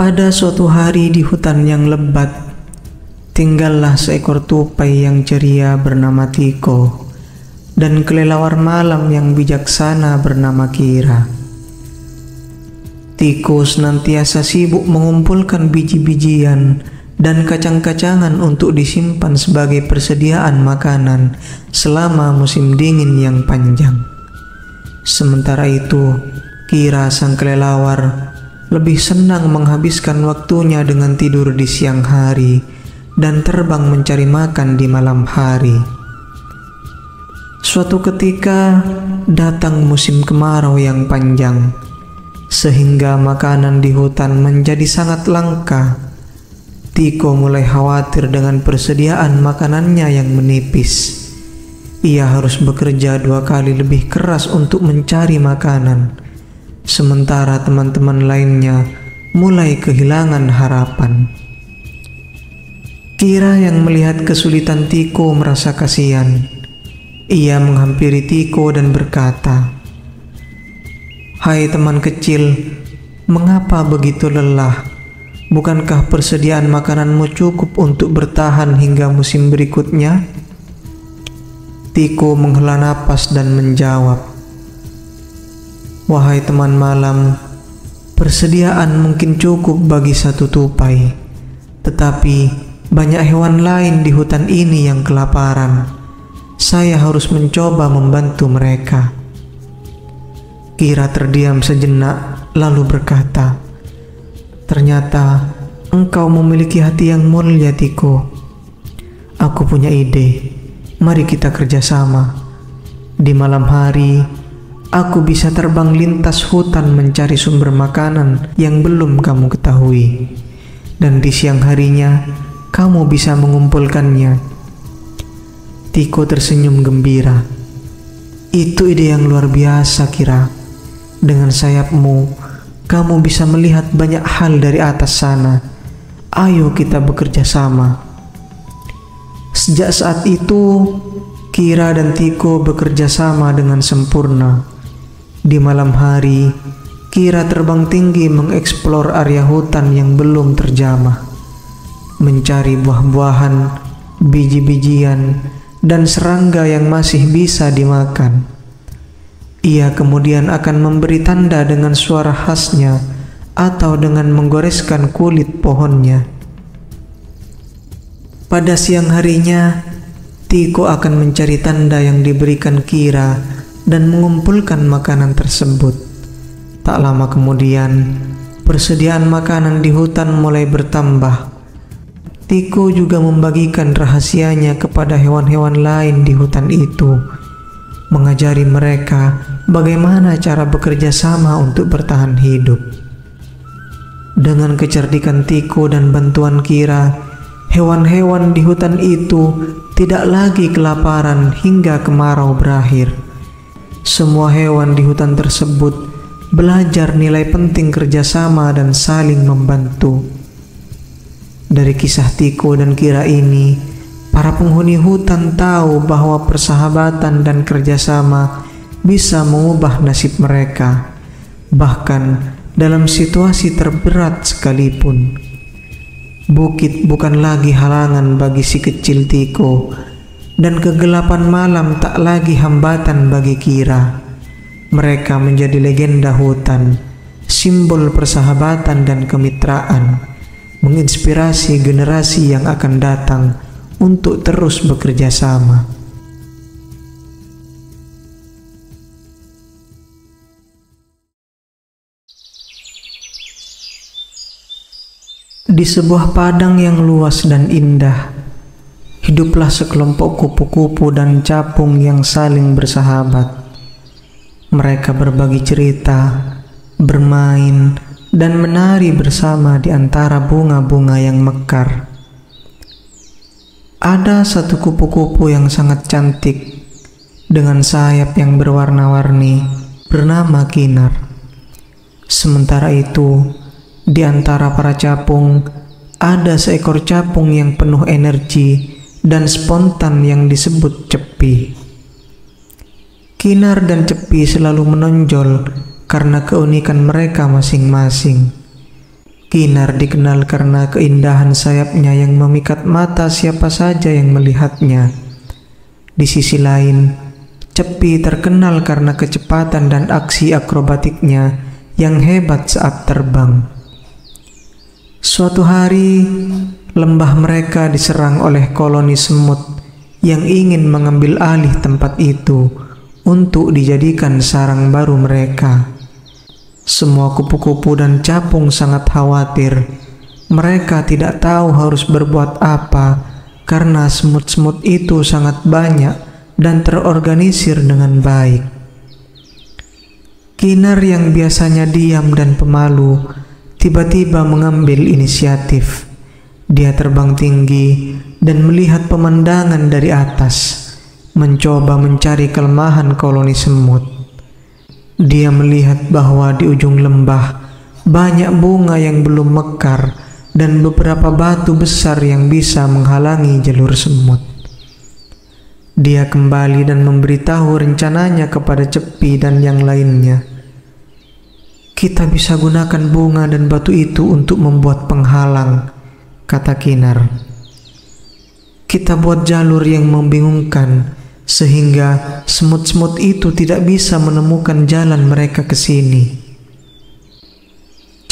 Pada suatu hari di hutan yang lebat, tinggallah seekor tupai yang ceria bernama Tiko dan kelelawar malam yang bijaksana bernama Kira. Tiko senantiasa sibuk mengumpulkan biji-bijian dan kacang-kacangan untuk disimpan sebagai persediaan makanan selama musim dingin yang panjang. Sementara itu, Kira sang kelelawar lebih senang menghabiskan waktunya dengan tidur di siang hari dan terbang mencari makan di malam hari. Suatu ketika datang musim kemarau yang panjang, sehingga makanan di hutan menjadi sangat langka. Tiko mulai khawatir dengan persediaan makanannya yang menipis. Ia harus bekerja 2 kali lebih keras untuk mencari makanan, sementara teman-teman lainnya mulai kehilangan harapan. Kira yang melihat kesulitan Tiko merasa kasihan. Ia menghampiri Tiko dan berkata, "Hai teman kecil, mengapa begitu lelah? Bukankah persediaan makananmu cukup untuk bertahan hingga musim berikutnya?" Tiko menghela napas dan menjawab, "Wahai teman malam, persediaan mungkin cukup bagi 1 tupai, tetapi banyak hewan lain di hutan ini yang kelaparan. Saya harus mencoba membantu mereka." Kira terdiam sejenak lalu berkata, "Ternyata engkau memiliki hati yang mulia, Tiko. Aku punya ide. Mari kita kerjasama. Di malam hari, aku bisa terbang lintas hutan mencari sumber makanan yang belum kamu ketahui. Dan di siang harinya, kamu bisa mengumpulkannya." Tiko tersenyum gembira. "Itu ide yang luar biasa, Kira. Dengan sayapmu, kamu bisa melihat banyak hal dari atas sana. Ayo kita bekerja sama." Sejak saat itu, Kira dan Tiko bekerja sama dengan sempurna. Di malam hari, Kira terbang tinggi mengeksplor area hutan yang belum terjamah, mencari buah-buahan, biji-bijian, dan serangga yang masih bisa dimakan. Ia kemudian akan memberi tanda dengan suara khasnya atau dengan menggoreskan kulit pohonnya. Pada siang harinya, Tiko akan mencari tanda yang diberikan Kira dan mengumpulkan makanan tersebut. Tak lama kemudian, persediaan makanan di hutan mulai bertambah. Tiko juga membagikan rahasianya kepada hewan-hewan lain di hutan itu, mengajari mereka bagaimana cara bekerja sama untuk bertahan hidup. Dengan kecerdikan Tiko dan bantuan Kira, hewan-hewan di hutan itu tidak lagi kelaparan hingga kemarau berakhir. Semua hewan di hutan tersebut belajar nilai penting kerjasama dan saling membantu. Dari kisah Tiko dan Kira ini, para penghuni hutan tahu bahwa persahabatan dan kerjasama bisa mengubah nasib mereka, bahkan dalam situasi terberat sekalipun. Bukit bukan lagi halangan bagi si kecil Tiko, dan kegelapan malam tak lagi hambatan bagi Kira. Mereka menjadi legenda hutan, simbol persahabatan dan kemitraan, menginspirasi generasi yang akan datang untuk terus bekerja sama. Di sebuah padang yang luas dan indah, hiduplah sekelompok kupu-kupu dan capung yang saling bersahabat. Mereka berbagi cerita, bermain, dan menari bersama di antara bunga-bunga yang mekar. Ada satu kupu-kupu yang sangat cantik dengan sayap yang berwarna-warni bernama Kinar. Sementara itu, di antara para capung ada seekor capung yang penuh energi dan spontan yang disebut Cepi. Kinar dan Cepi selalu menonjol karena keunikan mereka masing-masing. Kinar dikenal karena keindahan sayapnya yang memikat mata siapa saja yang melihatnya. Di sisi lain, Cepi terkenal karena kecepatan dan aksi akrobatiknya yang hebat saat terbang. Suatu hari, lembah mereka diserang oleh koloni semut yang ingin mengambil alih tempat itu untuk dijadikan sarang baru mereka. Semua kupu-kupu dan capung sangat khawatir. Mereka tidak tahu harus berbuat apa karena semut-semut itu sangat banyak dan terorganisir dengan baik. Kinar yang biasanya diam dan pemalu tiba-tiba mengambil inisiatif. Dia terbang tinggi dan melihat pemandangan dari atas, mencoba mencari kelemahan koloni semut. Dia melihat bahwa di ujung lembah banyak bunga yang belum mekar dan beberapa batu besar yang bisa menghalangi jalur semut. Dia kembali dan memberitahu rencananya kepada Cepi dan yang lainnya. "Kita bisa gunakan bunga dan batu itu untuk membuat penghalang," kata Kinar. "Kita buat jalur yang membingungkan sehingga semut-semut itu tidak bisa menemukan jalan mereka ke sini."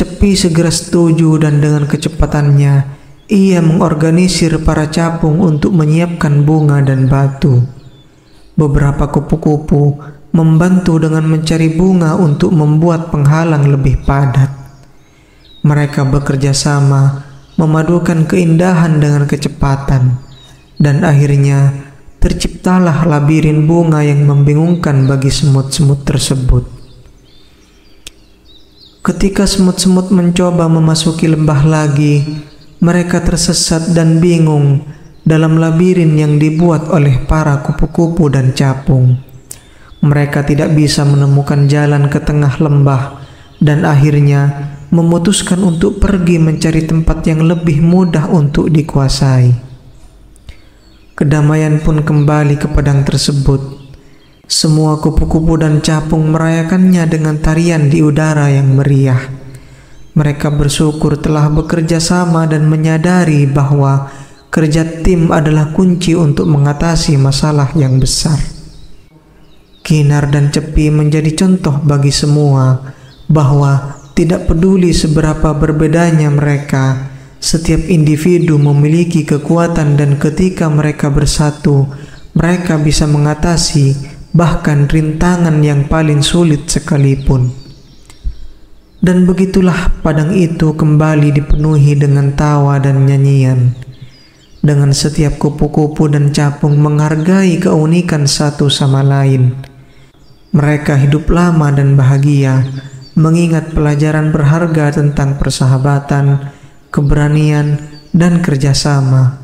Cepi segera setuju dan dengan kecepatannya ia mengorganisir para capung untuk menyiapkan bunga dan batu. Beberapa kupu-kupu membantu dengan mencari bunga untuk membuat penghalang lebih padat. Mereka bekerja sama, memadukan keindahan dengan kecepatan, dan akhirnya terciptalah labirin bunga yang membingungkan bagi semut-semut tersebut. Ketika semut-semut mencoba memasuki lembah lagi, mereka tersesat dan bingung dalam labirin yang dibuat oleh para kupu-kupu dan capung. Mereka tidak bisa menemukan jalan ke tengah lembah dan akhirnya memutuskan untuk pergi mencari tempat yang lebih mudah untuk dikuasai. Kedamaian pun kembali ke padang tersebut. Semua kupu-kupu dan capung merayakannya dengan tarian di udara yang meriah. Mereka bersyukur telah bekerja sama dan menyadari bahwa kerja tim adalah kunci untuk mengatasi masalah yang besar. Kinar dan Cepi menjadi contoh bagi semua bahwa tidak peduli seberapa berbedanya mereka, setiap individu memiliki kekuatan dan ketika mereka bersatu, mereka bisa mengatasi bahkan rintangan yang paling sulit sekalipun. Dan begitulah padang itu kembali dipenuhi dengan tawa dan nyanyian. Dengan setiap kupu-kupu dan capung menghargai keunikan satu sama lain. Mereka hidup lama dan bahagia, mengingat pelajaran berharga tentang persahabatan, keberanian, dan kerjasama.